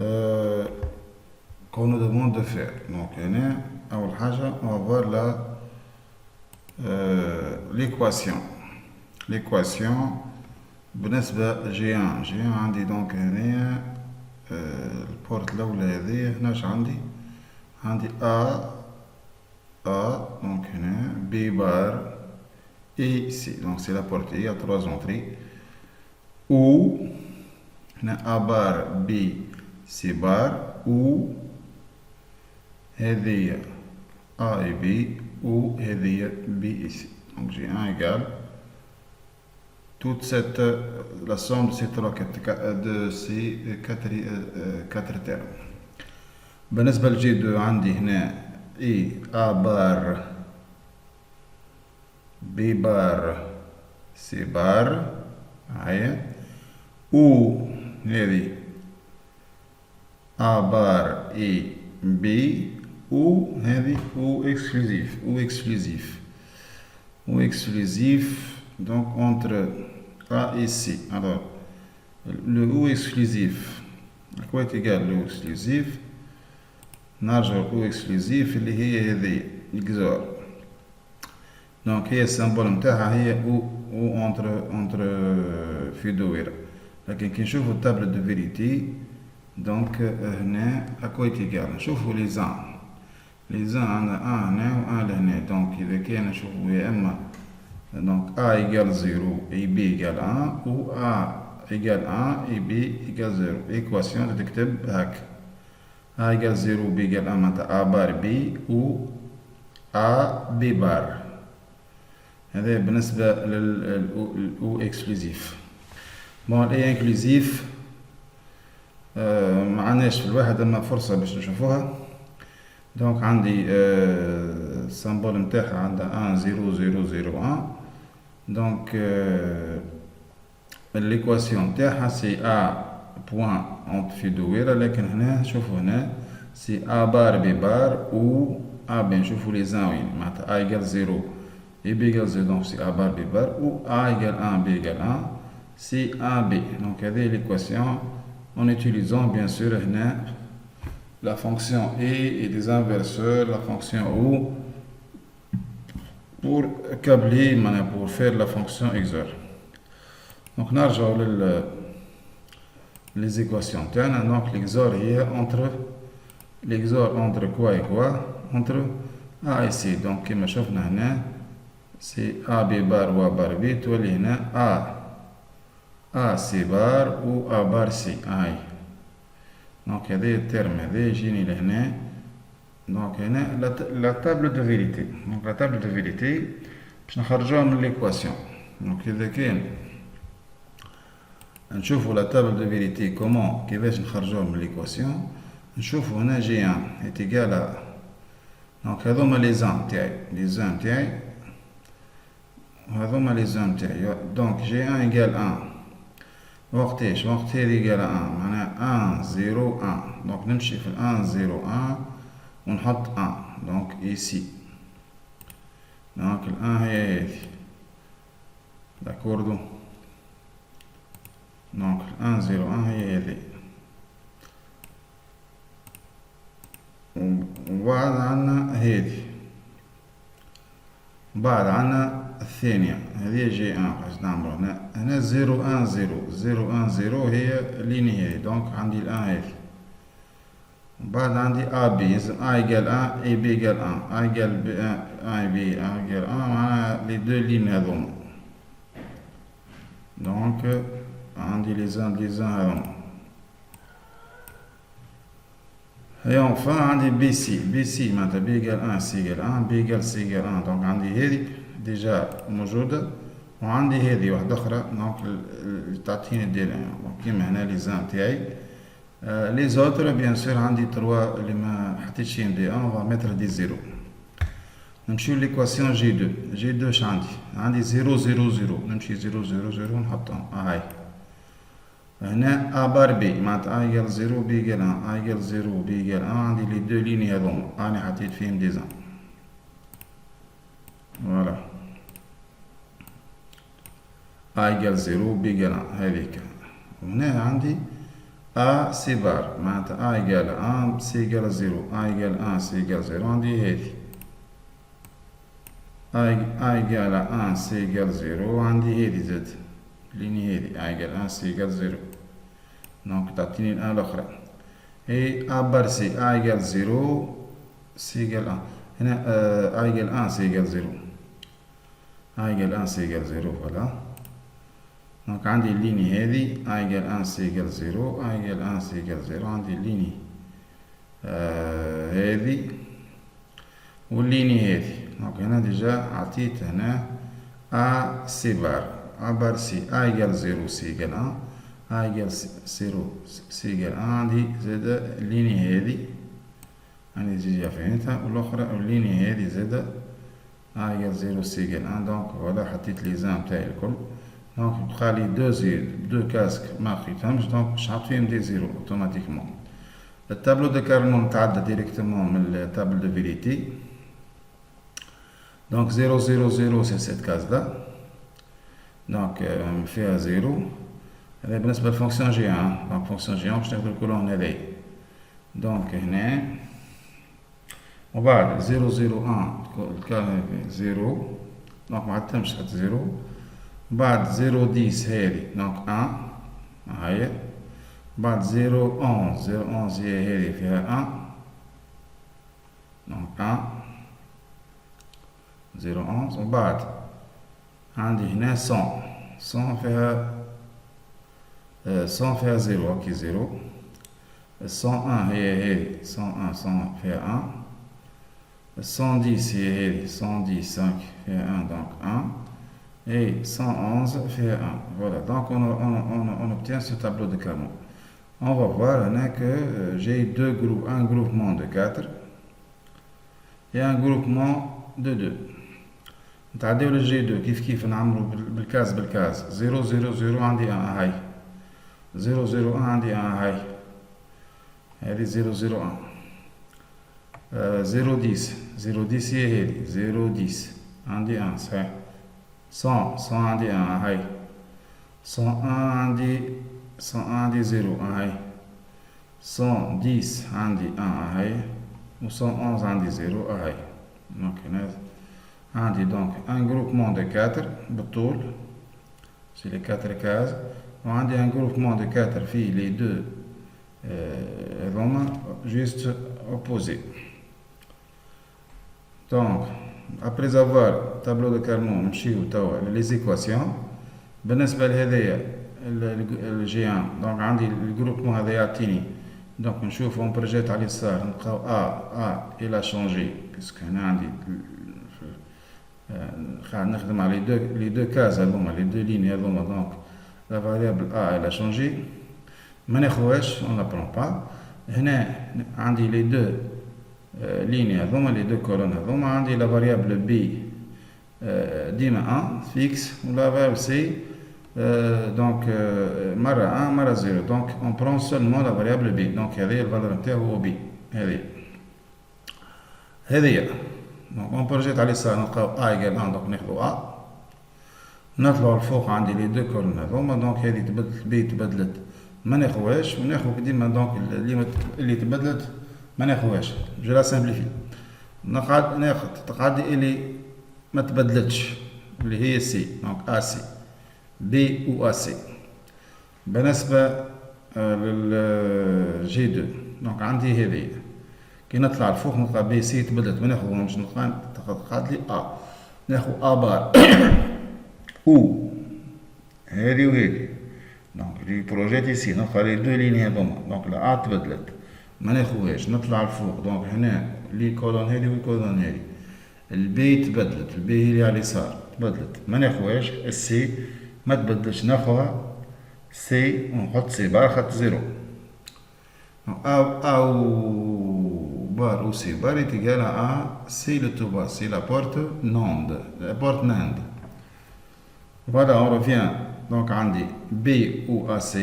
euh, qu'on nous demande de faire. Donc, أول حاجة on va voir l'équation. L'équation بالنسبة G1 عندي donc هنا البورت الأولى هذه هنا اش عندي A donc هنا B bar et C donc c'est la porte il y a 3 entrées ou هنا A bar B C bar ou هذه A et B ou هذه B et C donc j'ai 1 égale toute cette la somme de ces quatre termes. بالنسبة لجي 2 عندي هنا اي A بار B بار C بار هيا و هذه A بار اي B و هذه ou exclusif donc entre A et C. Alors le ou exclusif à quoi est égal le ou exclusif نرجع او اكسكلوزيف اللي هي هذه الجزار دونك هي السمبول نتاعها هي او اونتر في دويرة لكن كي نشوفو التابل دو فيريتي دونك هنا اكو ايتيغال نشوفو لي زان عندنا ان هنا و ان لهنا دونك اذا كان نشوفو يا اما دونك ا ايغال 0 اي بي ايغال 1 و ا ايغال 1 اي بي ايغال 0 ايكواسيون تكتب هكا A égale 0, B égale 1, maintenant A bar B ou A B bar. هذا بالنسبة للأو إكسكلوزيف. بون الأي إنكلوزيف ما عندناش في الواحد أما فرصة باش نشوفوها. دونك عندي السمبول نتاعها عندها 1 0 0 0 1. دونك الإيكواسيون نتاعها سي A point entre في دويرة لكن هنا شوفوا هنا سي A بار B بار و A B نشوفوا لي زان وين معناتها A égale 0 et B égale 0 donc c'est A بار B بار و A égale 1 B égale 1 c'est AB donc هذه l'équation en utilisant bien sûr هنا la fonction E et des inverseurs la fonction O pour câbler pour faire la fonction XOR donc نرجعوا les équations donc l'exor est entre quoi et quoi entre A et C donc كما شفنا هنا c'est A B bar و A bar B تولي هنا A C bar و A bar C هاي donc هذا الترم هذا يجيني لهنا donc هنا la table de vérité donc la table de vérité باش نخرجوها من l'équation donc إذا كان نشوفوا la table de vérité comment كيفاش نخرجوها من l'équation نشوفوا هنا G1 est égal à donc هذوما لي زان تاعي وهذوما لي زان تاعي donc G1 égale 1 وقتاش هذه égale 1 معناها 1 0 1 donc نمشي في 1 0 1 ونحط 1 donc ici donc ال 1 هي هذه d'accordo donc 1 0 1 هي هذه وبعد عنا هذه بعد عنا الثانية هذه جي 1 باش نعملو هنا 0 1 0 0 1 0 هي اللينية هي دونك عندي ال 1 هذه بعد عندي A B يلزم A égale 1 et B égale 1 A égale B 1 et B égale 1 معناها لي دو لين هذوما دونك عندي les uns هذوما et enfin عندي BC معناتها B égale 1 C égale 1 B égale C égale 1 دونك عندي هذه ديجا موجودة وعندي هذه واحدة أخرى دونك تعطيني ديال دونك كيما هنا لي زان تاعي لي زوتر بيان سور عندي 3 اللي ما حطيتش دي 1 on va mettre دي 0 نمشيو ليكواسيون جي 2 اش عندي 0 0 0 نمشي 0 0 0 ونحطهم هاي هنا A بار B معناتها A égale 0 B égale 1 A égale 0 B égale 1 عندي لي دو ليني هذوما أنا حطيت فيهم دي زان فوالا A égale 0 B égale 1 هذيك وهنا عندي A C bar معناتها A égale 1 C égale 0 A égale 1 C égale 0 عندي هذه A égale 1 C égale 0 عندي هذه زاد ليني هذه A égale 1 C égale 0 دونك تعطيني الآن الأخرى et A bar C A égale 0 C égale 1 هنا A égale 1 C égale 0 A égale 1 C égale 0 voilà دونك عندي الليني هذه A égale 1 C égale 0 A égale 1 C égale 0 عندي الليني هذه والليني هذه دونك هنا ديجا عطيت هنا A C bar A bar C A égale 0 C égale 1 A égale 0 C égale 1 عندي زاد الليني هذه عندي ديجا فهمتها والأخرى الليني هذه زاد A égale 0 C égale 1 دونك فوالا حطيت لي زان تاعي الكل دونك بقى لي دو كاسك ما لقيتهمش دونك باش نحط فيهم دي زيرو اوتوماتيكمون التابلو دو كارنو نتعدى ديريكتومون من التابل دو فيريتي دونك 0 0 0 سي سيت كاز لا دونك فيها زيرو هذا بالنسبة لفونكسيون جي ان دونك فونكسيون جي ان باش ناخد الكولون هذايا دونك هنا وبعد 0 0 1 الكا زيرو دونك معدتهمش حتى زيرو بعد 0 10 هذه دونك 1 هاهي بعد 0 11 0 11 هي هذه فيها 1 دونك 1 0 11 وبعد عندي هنا 100 100 فيها 100 فيها 0 هاكي 0 101 هي هذه 101 100 فيها 1 110 هي هذه 110 5 فيها 1 دونك 1 et 111 fait 1. Voilà, donc on obtient ce tableau de Carnot. On va voir que j'ai deux groupes, un groupement de 4 et un groupement de 2. نتعداو للجي 2 كيف نعملو بالكاز 0 0 0 عندي 1 هاي 0 0 1 عندي 1 هاي هذه 0 0 1 0 10 0 10 هي هذه 0 10 عندي 1 صحيح 100 100 عندي 1 هاي 101 عندي 0 هاي 110 عندي 1 هاي و 111 عندي 0 هاي دونك هنا عندي دونك ان جروبمون دو 4 بالطول سي لي 4 كاز وعندي ان جروبمون دو 4 فيه لي دو هذوما جوست اوبوزي دونك après avoir tableau de Carnot نمشيو توا لي زيكواسيون بالنسبه لهذايا الجي ان دونك عندي الجروبمون هذا يعطيني دونك نشوف اون بروجيت على اليسار نلقاو ا الى شونجي باسكو هنا عندي قاعد نخدم على لي دو كاز هذوما لي دو لين هذوما دونك لا فاريابل ا الى شونجي ما ناخوهاش اون لا برون با هنا عندي لي دو ليني هذوما لي دو كولون هذوما عندي لا فاريابل بي ديما 1 فيكس ولا فاريابل سي دونك مرة 1 مرة 0 دونك اون برون سولمون لا فاريابل بي دونك هذه الفالور نتاعو هو بي هذه دونك اون بروجيت على اليسار نلقاو ا ايكال 1 دونك ناخدو ا نطلعو الفوق عندي لي دو كولون هذوما دونك هذه تبدلت بي تبدلت ما ناخوهاش وناخو ديما دونك اللي تبدلت ما ناخوهاش جو لا سامبليفي ناخد تقعد اللي ما تبدلتش اللي هي سي دونك ا سي بي او ا سي بالنسبه للجي 2 دونك عندي هذه كي نطلع الفوق نلقى بي سي تبدلت ما ناخذهمش تقعد لي ا ناخذ ا بار او هذه وهذه دونك لي بروجيت يسي نلقى لي دو لين هذوما دونك لا ا تبدلت ما ناخوهاش نطلع الفوق دونك هنا لي كولون هذه والكولون هذه البي تبدلت البي هي اللي على اليسار تبدلت ما ناخوهاش السي ما تبدلش ناخوها سي ونحط سي بار خط زيرو او بار او سي بار est égal à C le tout bas c'est la porte NAND la porte NAND voilà on revient donc عندي B ou AC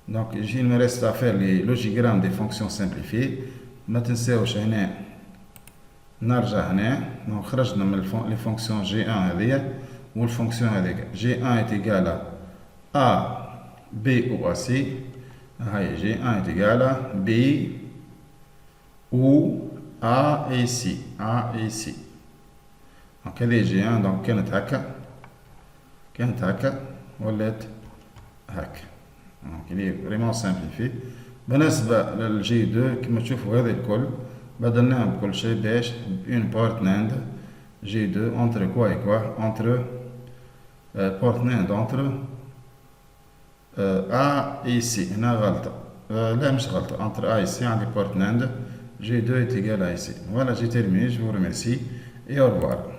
donc il me reste à faire les logigrammes des fonctions simplifiées ما تنساوش هنا نرجع هنا donc خرجنا من les fonctions G1 هذيا والفونكسيون هذيك G1 est égal à B ou AC هاي G1 est égal à B ou A ici. A ici. Donc هذه G1 donc كانت هكا ولات هكا. Donc il est vraiment simplifié. بالنسبة للجي 2 كما تشوفوا هذا الكل بدلناهم بكل شيء باش une porte NAND G2 entre quoi et quoi entre porte NAND entre A et C. هنا غلطة لا مش غلطة entre A et C عندي porte NAND G2 est égal à ici. Voilà, j'ai terminé, je vous remercie et au revoir.